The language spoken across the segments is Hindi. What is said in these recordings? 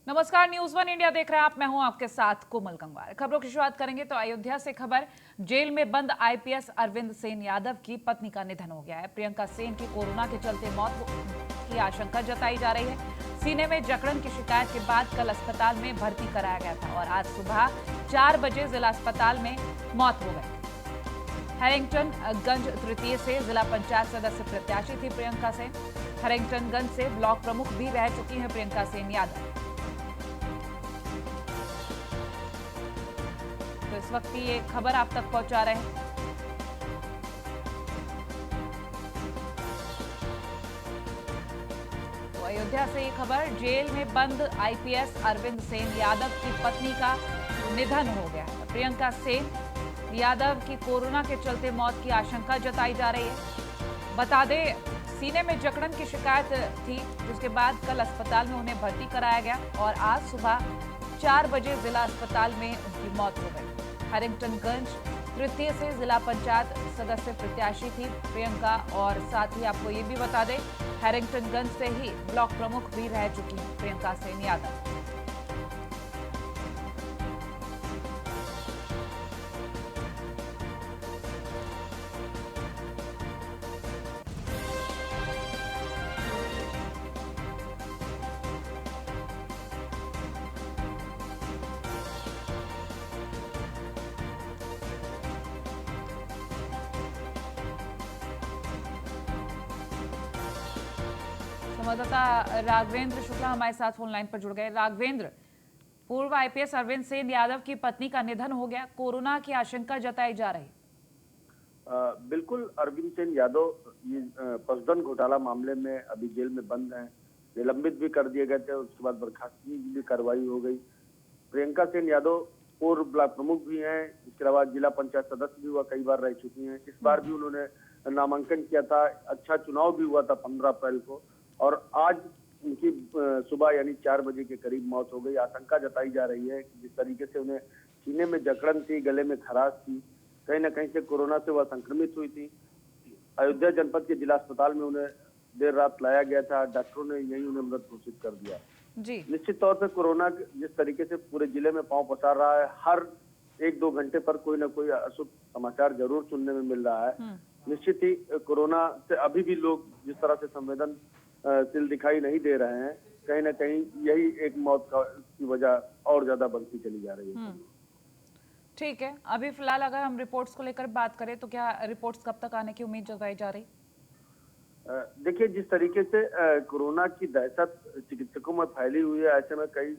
नमस्कार, न्यूज वन इंडिया देख रहे हैं आप। मैं हूं आपके साथ कोमल गंगवार। खबरों की शुरुआत करेंगे तो अयोध्या से खबर। जेल में बंद आईपीएस अरविंद सेन यादव की पत्नी का निधन हो गया है। प्रियंका सेन की कोरोना के चलते मौत की आशंका जताई जा रही है। सीने में जकड़न की शिकायत के बाद कल अस्पताल में भर्ती कराया गया था और आज सुबह 4 बजे जिला अस्पताल में मौत हो गई। हैरिंगटनगंज तृतीय से जिला पंचायत सदस्य प्रत्याशी थी प्रियंका सेन। हैरिंगटनगंज से ब्लॉक प्रमुख भी रह चुकी हैं प्रियंका सेन यादव। तो इस वक्त की ये खबर आप तक पहुंचा रहे हैं। तो अयोध्या से ये खबर, जेल में बंद आईपीएस अरविंद सेन यादव की पत्नी का निधन हो गया है। प्रियंका सेन यादव की कोरोना के चलते मौत की आशंका जताई जा रही है। बता दें, सीने में जकड़न की शिकायत थी, जिसके बाद कल अस्पताल में उन्हें भर्ती कराया गया और आज सुबह 4 बजे जिला अस्पताल में उनकी मौत हो गई। हैरिंगटनगंज तृतीय से जिला पंचायत सदस्य प्रत्याशी थी प्रियंका और साथ ही आपको ये भी बता दें, हैरिंगटनगंज से ही ब्लॉक प्रमुख भी रह चुकी हैं प्रियंका सेन यादव। संवाददाता राघवेंद्र शुक्ला हमारे साथ फोन लाइन पर जुड़ गए। राघवेंद्र, पूर्व आईपीएस अरविंद सेन यादव की पत्नी का निधन हो गया, कोरोना की आशंका जताई जा रही। बिल्कुल, अरविंद सेन यादव ये पशुधन घोटाला मामले में अभी जेल में बंद हैं। निलंबित भी कर दिए गए थे, उसके बाद बर्खास्तगी की भी कार्रवाई हो गई। प्रियंका सेन यादव पूर्व ब्लॉक प्रमुख भी हैं, इसके अलावा जिला पंचायत सदस्य भी हुआ, कई बार रह चुकी हैं। इस बार भी उन्होंने नामांकन किया था, अच्छा चुनाव भी हुआ था 15 अप्रैल को, और आज उनकी सुबह यानी 4 बजे के करीब मौत हो गई। आशंका जताई जा रही है कि जिस तरीके से उन्हें सीने में जकड़न थी, गले में खराश थी, कहीं ना कहीं से कोरोना से वह संक्रमित हुई थी। अयोध्या जनपद के जिला अस्पताल में उन्हें देर रात लाया गया था, डॉक्टरों ने यही उन्हें मृत घोषित कर दिया। जी, निश्चित तौर पर कोरोना जिस तरीके से पूरे जिले में पांव पसार रहा है, हर 1-2 घंटे पर कोई ना कोई अशुभ समाचार जरूर सुनने में मिल रहा है। निश्चित ही कोरोना से अभी भी लोग जिस तरह से संवेदनशील दिखाई नहीं दे रहे हैं, कहीं ना कहीं यही एक मौत की वजह और ज्यादा बढ़ती चली जा रही है। ठीक है, अभी फिलहाल अगर हम रिपोर्ट्स को लेकर बात करें तो क्या रिपोर्ट्स कब तक आने की उम्मीद जताई जा रही? देखिए, जिस तरीके से कोरोना की दहशत चिकित्सकों में फैली हुई है, ऐसे में कई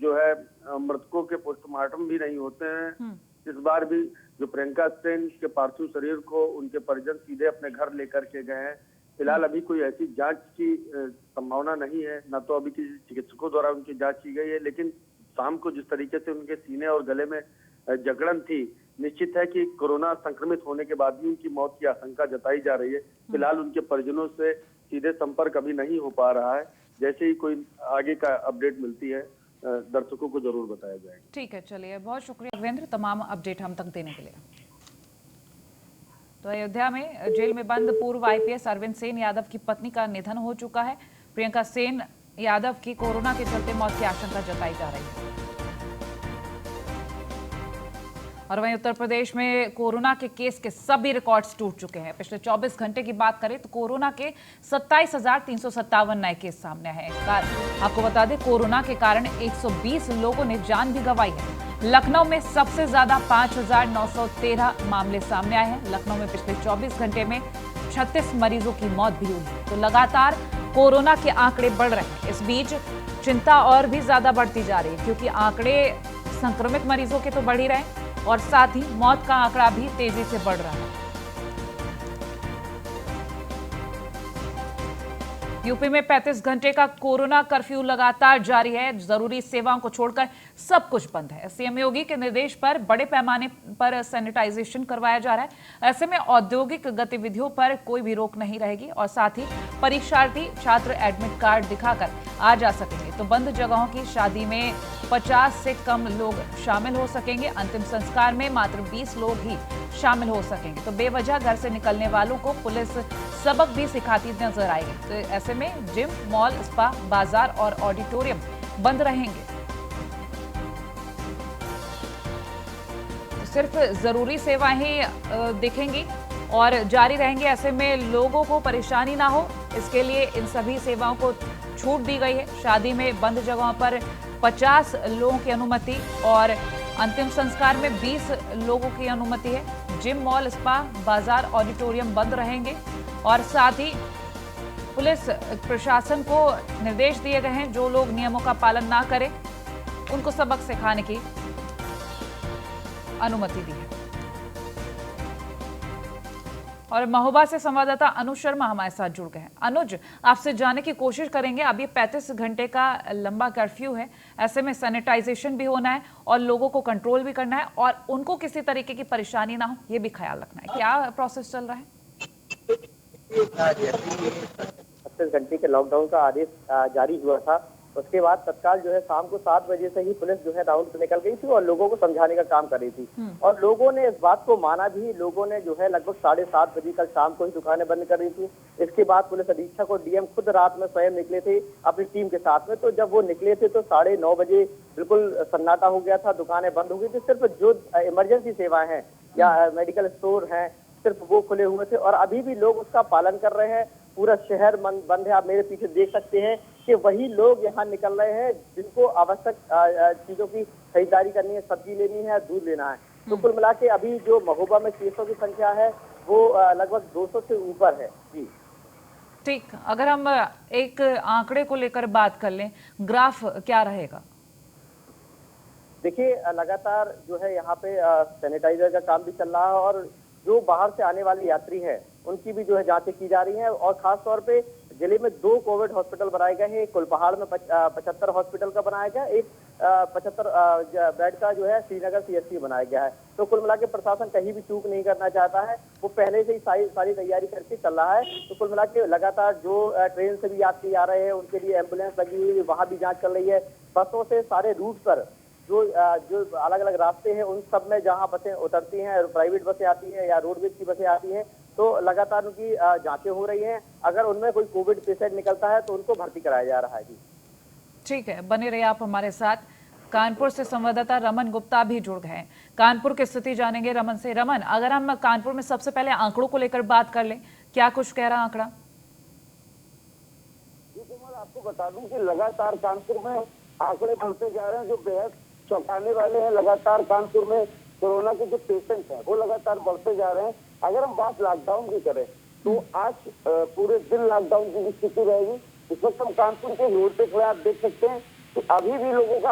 जो है मृतकों के पोस्टमार्टम भी नहीं होते हैं। इस बार भी जो प्रियंका सेन के पार्थिव शरीर को उनके परिजन सीधे अपने घर लेकर के गए हैं। फिलहाल अभी कोई ऐसी जांच की संभावना नहीं है, न तो अभी किसी चिकित्सकों द्वारा उनकी जांच की गई है, लेकिन शाम को जिस तरीके से उनके सीने और गले में जकड़न थी, निश्चित है कि कोरोना संक्रमित होने के बाद भी उनकी मौत की आशंका जताई जा रही है। फिलहाल उनके परिजनों से सीधे संपर्क अभी नहीं हो पा रहा है। जैसे ही कोई आगे का अपडेट मिलती है, दर्शकों को जरूर बताया जाएगा। ठीक है, चलिए, बहुत शुक्रिया राघवेंद्र, तमाम अपडेट हम तक देने के लिए। तो अयोध्या में जेल में बंद पूर्व आईपीएस अरविंद सेन यादव की पत्नी का निधन हो चुका है। प्रियंका सेन यादव की कोरोना के चलते मौत की आशंका जताई जा रही है। और वहीं उत्तर प्रदेश में कोरोना के केस के सभी रिकॉर्ड्स टूट चुके हैं। पिछले 24 घंटे की बात करें तो कोरोना के 27,357 नए केस सामने आए हैं। आपको बता दें, कोरोना के कारण 120 लोगों ने जान भी गंवाई है। लखनऊ में सबसे ज्यादा 5,913 मामले सामने आए हैं। लखनऊ में पिछले 24 घंटे में 36 मरीजों की मौत भी हुई है। तो लगातार कोरोना के आंकड़े बढ़ रहे हैं। इस बीच चिंता और भी ज्यादा बढ़ती जा रही है, क्योंकि आंकड़े संक्रमित मरीजों के तो बढ़ ही रहे हैं और साथ ही मौत का आंकड़ा भी तेजी से बढ़ रहा है। यूपी में 35 घंटे का कोरोना कर्फ्यू लगातार जारी है। जरूरी सेवाओं को छोड़कर सब कुछ बंद है। सीएम योगी के निर्देश पर बड़े पैमाने पर सैनिटाइजेशन करवाया जा रहा है। ऐसे में औद्योगिक गतिविधियों पर कोई भी रोक नहीं रहेगी और साथ ही परीक्षार्थी छात्र एडमिट कार्ड दिखाकर आ जा सकेंगे। तो बंद जगहों की शादी में 50 से कम लोग शामिल हो सकेंगे। अंतिम संस्कार में मात्र 20 लोग ही शामिल हो सकेंगे। तो बेवजह घर से निकलने वालों को पुलिस सबक भी सिखाती नजर आएगी। तो ऐसे में जिम, मॉल, स्पा, बाजार और ऑडिटोरियम बंद रहेंगे। सिर्फ जरूरी सेवाएं ही दिखेंगी और जारी रहेंगी। ऐसे में लोगों को परेशानी ना हो, इसके लिए इन सभी सेवाओं को छूट दी गई है। शादी में बंद जगहों पर 50 लोगों की अनुमति और अंतिम संस्कार में 20 लोगों की अनुमति है। जिम, मॉल, स्पा, बाजार, ऑडिटोरियम बंद रहेंगे और साथ ही पुलिस प्रशासन को निर्देश दिए गए हैं, जो लोग नियमों का पालन ना करें उनको सबक सिखाने की अनुमति दी है। और महोबा से संवाददाता अनुज शर्मा हमारे साथ जुड़ गए हैं। अनुज, आपसे जानने की कोशिश करेंगे, अब ये 35 घंटे का लंबा कर्फ्यू है, ऐसे में सैनिटाइजेशन भी होना है और लोगों को कंट्रोल भी करना है और उनको किसी तरीके की परेशानी ना हो, ये भी ख्याल रखना है। क्या प्रोसेस चल रहा है? 36 घंटे के लॉकडाउन का आदेश जारी हुआ था, उसके बाद तत्काल जो है शाम को 7 बजे से ही पुलिस जो है राउंड पे निकल गई थी और लोगों को समझाने का काम कर रही थी। और लोगों ने इस बात को माना भी। लोगों ने जो है लगभग 7:30 बजे कल शाम को ही दुकानें बंद कर रही थी। इसके बाद पुलिस अधीक्षक और डीएम खुद रात में स्वयं निकले थे अपनी टीम के साथ में। तो जब वो निकले थे तो 9:30 बजे बिल्कुल सन्नाटा हो गया था, दुकानें बंद हो गई थी। सिर्फ जो इमरजेंसी सेवाएं हैं या मेडिकल स्टोर हैं, सिर्फ वो खुले हुए थे और अभी भी लोग उसका पालन कर रहे हैं। पूरा शहर बंद है। आप मेरे पीछे देख सकते हैं कि वही लोग यहाँ निकल रहे हैं जिनको आवश्यक चीजों की खरीदारी करनी है, सब्जी लेनी है, दूध लेना है। तो कुल मिला के अभी जो महोबा में केसों की संख्या है वो लगभग 200 से ऊपर है। जी ठीक, अगर हम एक आंकड़े को लेकर बात कर लें, ग्राफ क्या रहेगा? देखिए, लगातार जो है यहाँ पे सैनिटाइजर का काम भी चल रहा है और जो बाहर से आने वाले यात्री हैं उनकी भी जो है जांचें की जा रही हैं। और खास तौर पे जिले में 2 कोविड हॉस्पिटल बनाए गए हैं। कुलपहाड़ में 75 हॉस्पिटल का बनाया गया, एक 75 बेड का जो है श्रीनगर सीएचसी बनाया गया है। तो कुल मिला के प्रशासन कहीं भी चूक नहीं करना चाहता है, वो पहले से ही सारी तैयारी करके चल रहा है। तो कुल मिला के लगातार जो ट्रेन से भी यात्री आ रहे हैं उनके लिए एम्बुलेंस लगी हुई है, वहाँ भी जाँच चल रही है। बसों से सारे रूट पर जो अलग अलग रास्ते हैं उन सब में जहां बसें उतरती हैं, प्राइवेट बसें आती हैं या रोडवेज की बसें आती हैं, तो लगातार उनकी जांचें हो रही हैं। अगर उनमें कोई कोविड पेशेंट निकलता है तो उनको भर्ती कराया जा रहा है। जी ठीक है, बने रहिए आप हमारे साथ। कानपुर से संवाददाता रमन गुप्ता भी जुड़ गए हैं। कानपुर की स्थिति जानेंगे रमन से। रमन, अगर हम कानपुर में सबसे पहले आंकड़ों को लेकर बात कर लें, क्या कुछ कह रहा आंकड़ा? जी कोमल, आपको बता दूं कि लगातार कानपुर में आंकड़े बढ़ते जा रहे हैं जो बेहद चौंकाने वाले हैं। लगातार कानपुर में कोरोना के जो पेशेंट हैं वो लगातार बढ़ते जा रहे हैं। अगर हम बात लॉकडाउन की करें तो आज पूरे दिन लॉकडाउन की स्थिति रहेगी। इस वक्त हम कानपुर के रोड पे खड़े, आप देख सकते हैं कि अभी भी लोगों का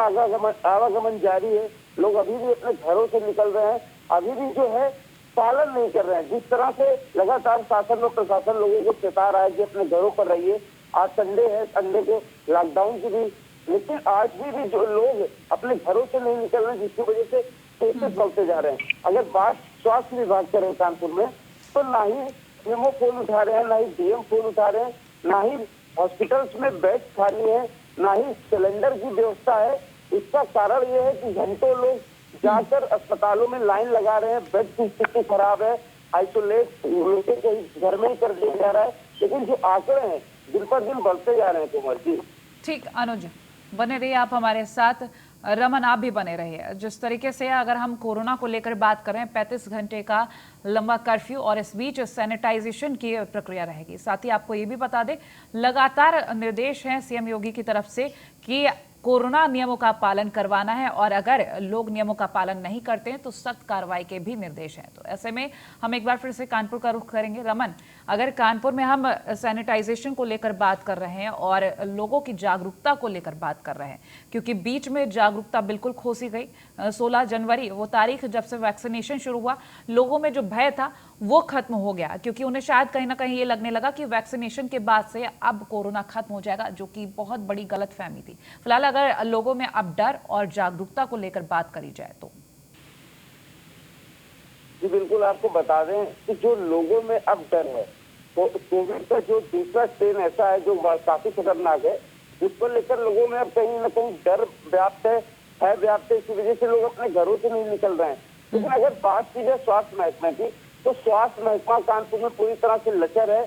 आवागमन जारी है। लोग अभी भी अपने घरों से निकल रहे हैं, अभी भी जो है पालन नहीं कर रहे हैं। जिस तरह से लगातार शासन और प्रशासन लोगों को चेता रहा है कि अपने घरों पर रहिए। आज संडे है, संडे के लॉकडाउन की भी, लेकिन आज भी जो लोग अपने घरों से नहीं निकल रहे, जिसकी वजह से केसेस बढ़ते जा रहे हैं। अगर बात स्वास्थ्य विभाग करें कानपुर में, तो ना ही सीएमओ फोन उठा रहे हैं, ना ही डीएम फोन उठा रहे हैं, ना ही हॉस्पिटल्स में बेड खाली है, ना ही सिलेंडर की व्यवस्था है। इसका कारण यह है कि घंटों लोग जाकर अस्पतालों में लाइन लगा रहे हैं, बेड की स्थिति खराब है, आइसोलेट लोगों को घर में ही कर दिया जा रहा है। लेकिन जो आंकड़े हैं दिन पर दिन बढ़ते जा रहे हैं। कुमार जी ठीक, अनुज बने रहिए आप हमारे साथ। रमन, आप भी बने रहिए। जिस तरीके से अगर हम कोरोना को लेकर बात करें, 35 घंटे का लंबा कर्फ्यू और इस बीच सैनिटाइजेशन की प्रक्रिया रहेगी। साथ ही आपको ये भी बता दें, लगातार निर्देश हैं सीएम योगी की तरफ से कि कोरोना नियमों का पालन करवाना है और अगर लोग नियमों का पालन नहीं करते हैं तो सख्त कार्रवाई के भी निर्देश हैं। तो ऐसे में हम एक बार फिर से कानपुर का रुख करेंगे। रमन, अगर कानपुर में हम सैनिटाइजेशन को लेकर बात कर रहे हैं और लोगों की जागरूकता को लेकर बात कर रहे हैं, क्योंकि बीच में जागरूकता बिल्कुल खो सी गई। 16 जनवरी वो तारीख जब से वैक्सीनेशन शुरू हुआ, लोगों में जो भय था वो खत्म हो गया, क्योंकि उन्हें शायद कहीं ना कहीं ये लगने लगा कि वैक्सीनेशन के बाद से अब कोरोना खत्म हो जाएगा, जो कि बहुत बड़ी गलतफहमी थी। फिलहाल अगर लोगों में अब डर और जागरूकता को लेकर बात करी जाए तो जी बिल्कुल, आपको बता दें कि जो लोगों में अब डर है, तो कोविड का जो दूसरा स्ट्रेन ऐसा है जो काफी खतरनाक है, जिसको लेकर लोगों में अब कहीं ना कहीं डर व्याप्त है व्याप्त है। इसी वजह से लोग अपने घरों से नहीं निकल रहे हैं। लेकिन अगर बात की जाए स्वास्थ्य महकमे की, तो स्वास्थ्य महकमा कानपुर में पूरी तरह से लचर है।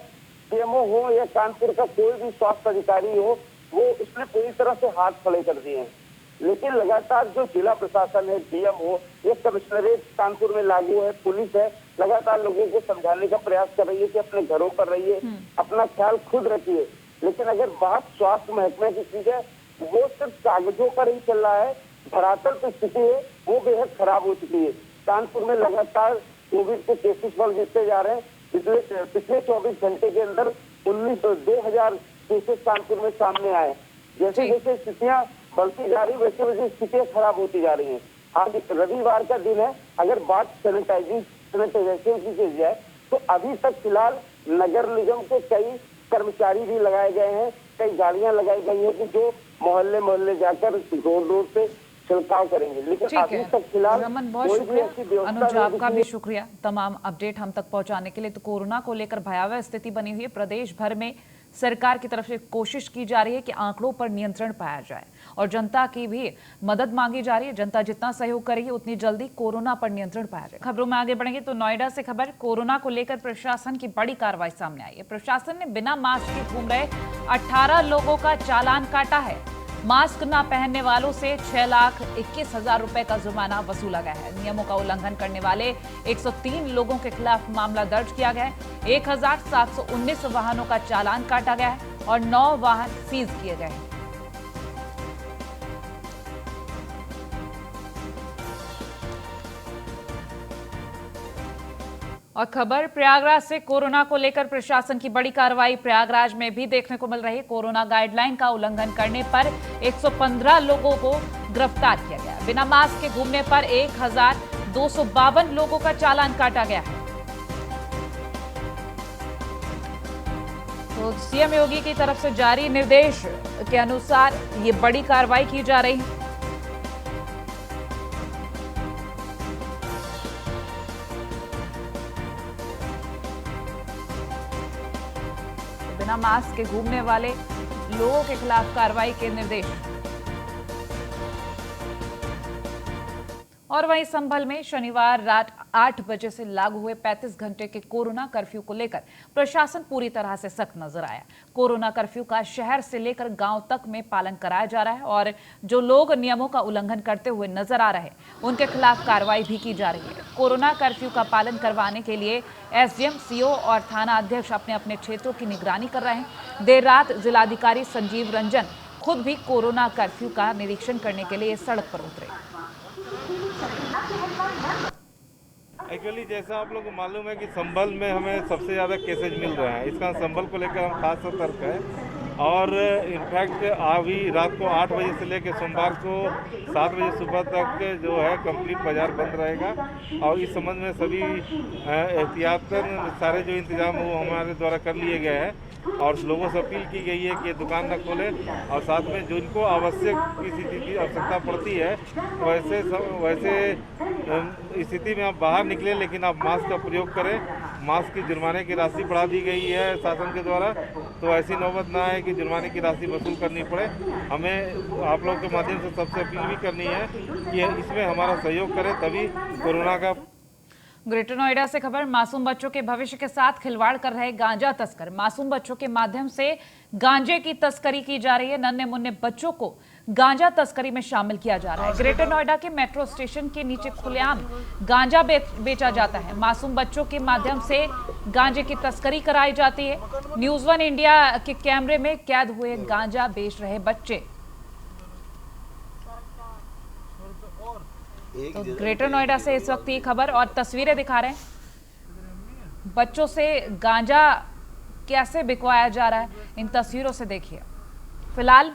सीएमओ हो या कानपुर का कोई भी स्वास्थ्य अधिकारी हो, वो उसने पूरी तरह से हाथ खड़े कर दिए हैं। लेकिन लगातार जो जिला प्रशासन है, डीएम हो, ये कमिश्नरेट कानपुर में लागू है, पुलिस है, लगातार लोगों को समझाने का प्रयास कर रही है कि अपने घरों पर रहिए, अपना ख्याल खुद रखिए। लेकिन अगर बात स्वास्थ्य महकमे की की जाए, वो सिर्फ कागजों पर ही चल रहा है। धरातल की स्थिति है वो बेहद खराब हो चुकी है। कानपुर में लगातार कोविड के केसेस बढ़ते जा रहे हैं। पिछले 24 घंटे के अंदर 2000 केसेस कानपुर में सामने आए। जैसे जैसे स्थितियां बढ़ती जा रही वैसे वैसे स्थितियां खराब होती जा रही हैं। आज रविवार का दिन है, अगर बात सैनिटाइजेशन की जाए तो अभी तक फिलहाल नगर निगम के कई कर्मचारी भी लगाए गए हैं, कई गाड़ियां लगाई गई हैं कि जो मोहल्ले मोहल्ले जाकर रोड से छिड़काव करेंगे। लेकिन ठीक अभी है तक फिलहाल रमन, बहुत कोई भी ऐसी शुक्रिया। व्यवस्था अनुज, नहीं आपका दिखी भी है। शुक्रिया तमाम अपडेट हम तक पहुंचाने के लिए। तो कोरोना को लेकर भयावह स्थिति बनी हुई है। प्रदेश भर में सरकार की तरफ से कोशिश की जा रही है कि आंकड़ों पर नियंत्रण पाया जाए और जनता की भी मदद मांगी जा रही है। जनता जितना सहयोग करेगी उतनी जल्दी कोरोना पर नियंत्रण पाया जाए। खबरों में आगे बढ़ेंगे तो नोएडा से खबर, कोरोना को लेकर प्रशासन की बड़ी कार्रवाई सामने आई है। प्रशासन ने बिना मास्क के घूम रहे 18 लोगों का चालान काटा है। मास्क न पहनने वालों से 6,21,000 रुपए का जुर्माना वसूला गया है। नियमों का उल्लंघन करने वाले 103 लोगों के खिलाफ मामला दर्ज किया गया है। 1,719 वाहनों का चालान काटा गया है और 9 वाहन सीज किए गए हैं। और खबर प्रयागराज से, कोरोना को लेकर प्रशासन की बड़ी कार्रवाई प्रयागराज में भी देखने को मिल रही है। कोरोना गाइडलाइन का उल्लंघन करने पर 115 लोगों को गिरफ्तार किया गया। बिना मास्क के घूमने पर 1,252 लोगों का चालान काटा गया है। तो सीएम योगी की तरफ से जारी निर्देश के अनुसार ये बड़ी कार्रवाई की जा रही है। बिना मास्क के घूमने वाले लोगों के खिलाफ कार्रवाई के निर्देश। और वहीं संभल में शनिवार रात 8 बजे से लागू हुए 35 घंटे के कोरोना कर्फ्यू को लेकर प्रशासन पूरी तरह से सख्त नजर आया। कोरोना कर्फ्यू का शहर से लेकर गांव तक में पालन कराया जा रहा है और जो लोग नियमों का उल्लंघन करते हुए नजर आ रहे हैं उनके खिलाफ कार्रवाई भी की जा रही है। कोरोना कर्फ्यू का पालन करवाने के लिए एसडीएम, सीओ और थाना अध्यक्ष अपने अपने क्षेत्रों की निगरानी कर रहे हैं। देर रात जिलाधिकारी संजीव रंजन खुद भी कोरोना कर्फ्यू का निरीक्षण करने के लिए सड़क पर उतरे। एक्चुअली जैसा आप लोगों को मालूम है कि संभल में हमें सबसे ज़्यादा केसेज मिल रहे हैं। इसका संभल को लेकर हम खास सतर्क हैं और इनफैक्ट अभी रात को 8 बजे से लेकर सोमवार को 7 बजे सुबह तक जो है कंप्लीट बाजार बंद रहेगा। और इस संबंध में सभी एहतियातन सारे जो इंतजाम वो हमारे द्वारा कर लिए गए हैं और लोगों से अपील की गई है कि दुकान न खोलें और साथ में जिनको आवश्यक किसी चीज़ की आवश्यकता पड़ती है वैसे स्थिति में आप बाहर निकलें, लेकिन आप मास्क का प्रयोग करें। मास्क की जुर्माने की राशि बढ़ा दी गई है शासन के द्वारा, तो ऐसी नौबत ना आए कि जुर्माने की राशि वसूल करनी पड़े। हमें आप लोगों के माध्यम से सबसे अपील भी करनी है कि इसमें हमारा सहयोग करें, तभी कोरोना का। ग्रेटर नोएडा से खबर, मासूम बच्चों के भविष्य के साथ खिलवाड़ कर रहे गांजा तस्कर। मासूम बच्चों के माध्यम से गांजे की तस्करी की जा रही है। नन्हे मुन्ने बच्चों को गांजा तस्करी में शामिल किया जा रहा है। ग्रेटर नोएडा के मेट्रो स्टेशन के नीचे खुलेआम गांजा बेचा जाता है। मासूम बच्चों के माध्यम से गांजे की तस्करी कराई जाती है। न्यूज़ 1 इंडिया के कैमरे में कैद हुए गांजा बेच रहे बच्चे। तो ग्रेटर नोएडा से इस वक्त ये खबर और तस्वीरें दिखा रहे हैं बच्चों से गांजा कैसे बिकवाया जा रहा है, इन तस्वीरों से देखिए। फिलहाल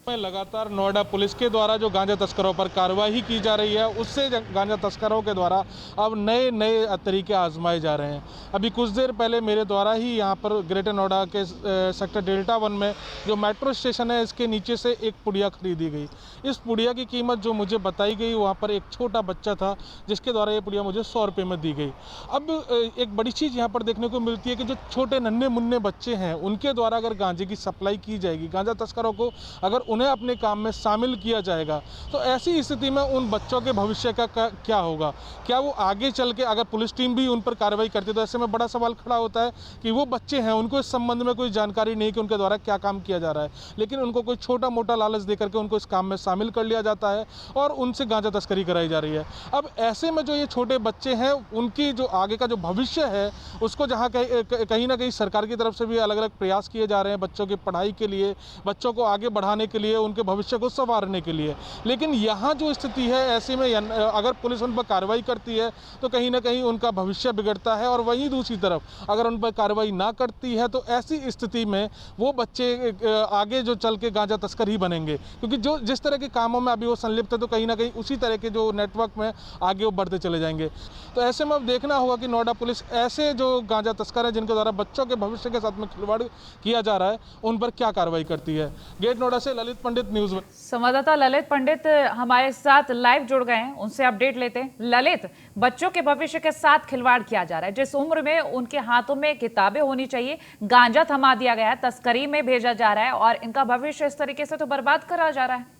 में लगातार नोएडा पुलिस के द्वारा जो गांजा तस्करों पर कार्रवाई की जा रही है, उससे गांजा तस्करों के द्वारा अब नए नए तरीके आजमाए जा रहे हैं। अभी कुछ देर पहले मेरे द्वारा ही यहाँ पर ग्रेटर नोएडा के सेक्टर डेल्टा 1 में जो मेट्रो स्टेशन है, इसके नीचे से एक पुड़िया खरीदी गई। इस पुड़िया की कीमत जो मुझे बताई गई, वहाँ पर एक छोटा बच्चा था जिसके द्वारा ये पुड़िया मुझे 100 रुपये में दी गई। अब एक बड़ी चीज़ यहाँ पर देखने को मिलती है कि जो छोटे नन्हे मुन्ने बच्चे हैं, उनके द्वारा अगर गांजे की सप्लाई की जाएगी, गांजा तस्करों को अगर उन्हें अपने काम में शामिल किया जाएगा, तो ऐसी स्थिति में उन बच्चों के भविष्य का क्या होगा? क्या वो आगे चल के अगर पुलिस टीम भी उन पर कार्रवाई करती है तो ऐसे में बड़ा सवाल खड़ा होता है कि वो बच्चे हैं, उनको इस संबंध में कोई जानकारी नहीं कि उनके द्वारा क्या काम किया जा रहा है, लेकिन उनको कोई छोटा मोटा लालच देकर के उनको इस काम में शामिल कर लिया जाता है और उनसे गांजा तस्करी कराई जा रही है। अब ऐसे में जो ये छोटे बच्चे हैं, उनकी जो आगे का जो भविष्य है उसको जहाँ कहीं ना कहीं सरकार की तरफ से भी अलग अलग प्रयास किए जा रहे हैं बच्चों की पढ़ाई के लिए, बच्चों को आगे बढ़ाने के लिए, उनके भविष्य को संवारने के लिए। लेकिन यहाँ जो स्थिति है, ऐसे में अगर पुलिस उन पर कार्रवाई करती है तो कहीं ना कहीं उनका भविष्य बिगड़ता है, और वहीं दूसरी तरफ अगर उन पर कार्रवाई ना करती है तो ऐसी स्थिति में वो बच्चे आगे जो चल के गांजा तस्कर ही बनेंगे, क्योंकि जो जिस तरह के कामों में अभी वो संलिप्त है तो कहीं ना कहीं उसी तरह के जो नेटवर्क में आगे वो बढ़ते चले जाएंगे। तो ऐसे में अब देखना होगा कि नोएडा पुलिस ऐसे जो गांजा तस्कर हैं जिनके द्वारा बच्चों के भविष्य के साथ में खिलवाड़ किया जा रहा है, उन पर क्या कार्रवाई करती है। गेट नोएडा से ललित पंडित, न्यूज़ 1। संवाददाता ललित पंडित हमारे साथ लाइव जुड़ गए हैं, उनसे अपडेट लेते हैं। ललित, बच्चों के भविष्य के साथ खिलवाड़ किया जा रहा है, जिस उम्र में उनके हाथों में किताबें होनी चाहिए, गांजा थमा दिया गया है, तस्करी में भेजा जा रहा है और इनका भविष्य इस तरीके से तो बर्बाद करा जा रहा है।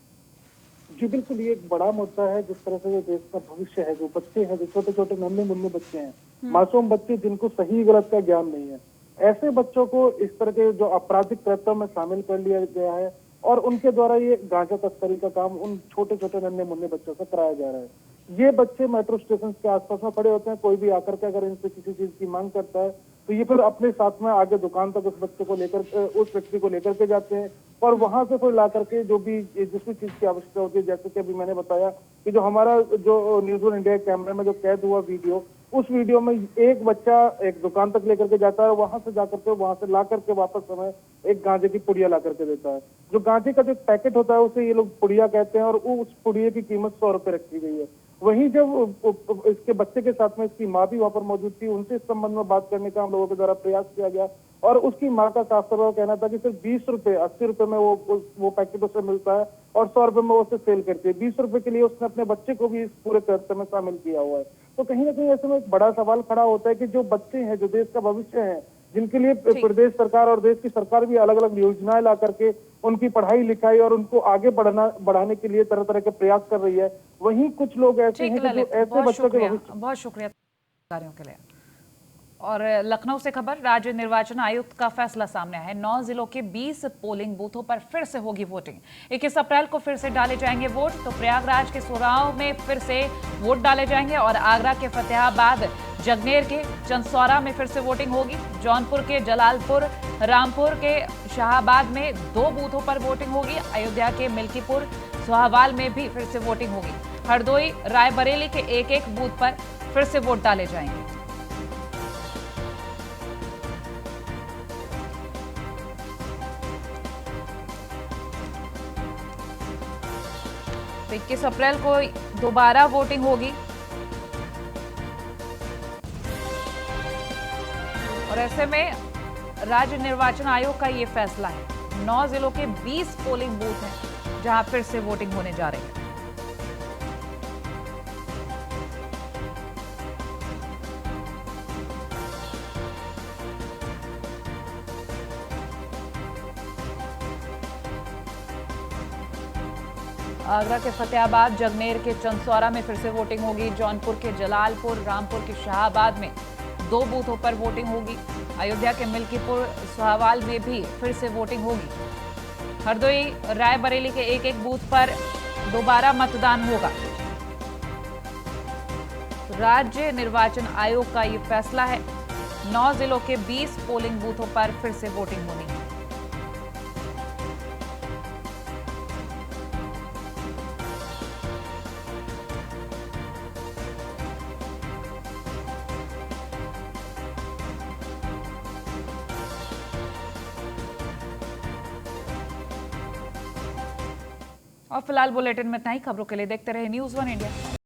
जी बिल्कुल, ये एक बड़ा मुद्दा है। जिस तरह से देश का भविष्य है, जो बच्चे हैं, जो छोटे छोटे नन्हे मुन्ने बच्चे हैं, मासूम बच्चे जिनको सही गलत का ज्ञान नहीं है, ऐसे बच्चों को इस तरह के जो आपराधिक कृत्यों में शामिल कर लिया गया है और उनके द्वारा ये गांजा तस्करी का काम उन छोटे छोटे नन्हे मुन्ने बच्चों से कराया जा रहा है। ये बच्चे मेट्रो स्टेशन के आसपास में खड़े होते हैं, कोई भी आकर के अगर इनसे किसी चीज की मांग करता है तो ये फिर अपने साथ में आगे दुकान तक उस बच्चे को लेकर, उस व्यक्ति को लेकर के जाते हैं और वहां से फिर ला करके जो भी जिस भी चीज की आवश्यकता होती है, जैसे कि अभी मैंने बताया कि जो हमारा जो न्यूज़ 1 इंडिया कैमरे में जो कैद हुआ वीडियो, उस वीडियो में एक बच्चा एक दुकान तक लेकर के जाता है, वहां से जाकर के वहां से ला करके वापस हमें एक गांजे की पुड़िया ला करके देता है। जो गांजे का जो पैकेट होता है उसे ये लोग पुड़िया कहते हैं और उस पुड़िया की कीमत 100 रुपए रखी गई है। वहीं जब इसके बच्चे के साथ में इसकी माँ भी वहां पर मौजूद थी, उनसे इस संबंध में बात करने का हम लोगों के द्वारा प्रयास किया गया और उसकी माँ का साफ तौर पर कहना था कि सिर्फ 20 रुपए 80 रुपए में वो पैकेट उसे मिलता है और 100 रुपए में वो उसे सेल करती है। 20 रुपए के लिए उसने अपने बच्चे को भी इस पूरे कृत्य में शामिल किया हुआ है। तो कहीं ना कहीं ऐसे में एक बड़ा सवाल खड़ा होता है कि जो बच्चे हैं, जो देश का भविष्य है, जिनके लिए प्रदेश सरकार और देश की सरकार भी अलग अलग योजनाएं ला करके उनकी पढ़ाई लिखाई और उनको आगे बढ़ाने के लिए तरह तरह के प्रयास कर रही है, वहीं कुछ लोग ऐसे हैं कि जो ऐसे बच्चों के भविष्य। बहुत शुक्रिया कार्यों के लिए। और लखनऊ से खबर, राज्य निर्वाचन आयुक्त का फैसला सामने आया है। 9 जिलों के 20 पोलिंग बूथों पर फिर से होगी वोटिंग। 21 अप्रैल को फिर से डाले जाएंगे वोट। तो प्रयागराज के सोराव में फिर से वोट डाले जाएंगे और आगरा के फतेहाबाद, जगनेर के चंदसौरा में फिर से वोटिंग होगी। जौनपुर के जलालपुर, रामपुर के शाहाबाद में 2 बूथों पर वोटिंग होगी। अयोध्या के मिल्कीपुर, सोहावाल में भी फिर से वोटिंग होगी। हरदोई, रायबरेली के एक बूथ पर फिर से वोट डाले जाएंगे। तो 21 अप्रैल को दोबारा वोटिंग होगी और ऐसे में राज्य निर्वाचन आयोग का ये फैसला है। 9 जिलों के 20 पोलिंग बूथ हैं जहां फिर से वोटिंग होने जा रही है। आगरा के फतेहाबाद, जगनेर के चंदसौरा में फिर से वोटिंग होगी। जौनपुर के जलालपुर, रामपुर के शाहाबाद में 2 बूथों पर वोटिंग होगी। अयोध्या के मिल्कीपुर, सोहावाल में भी फिर से वोटिंग होगी। हरदोई, रायबरेली के एक बूथ पर दोबारा मतदान होगा। राज्य निर्वाचन आयोग का ये फैसला है। 9 जिलों के 20 पोलिंग बूथों पर फिर से वोटिंग होनी है। और फिलहाल बुलेटिन में इतना ही। खबरों के लिए देखते रहे न्यूज़ 1 इंडिया।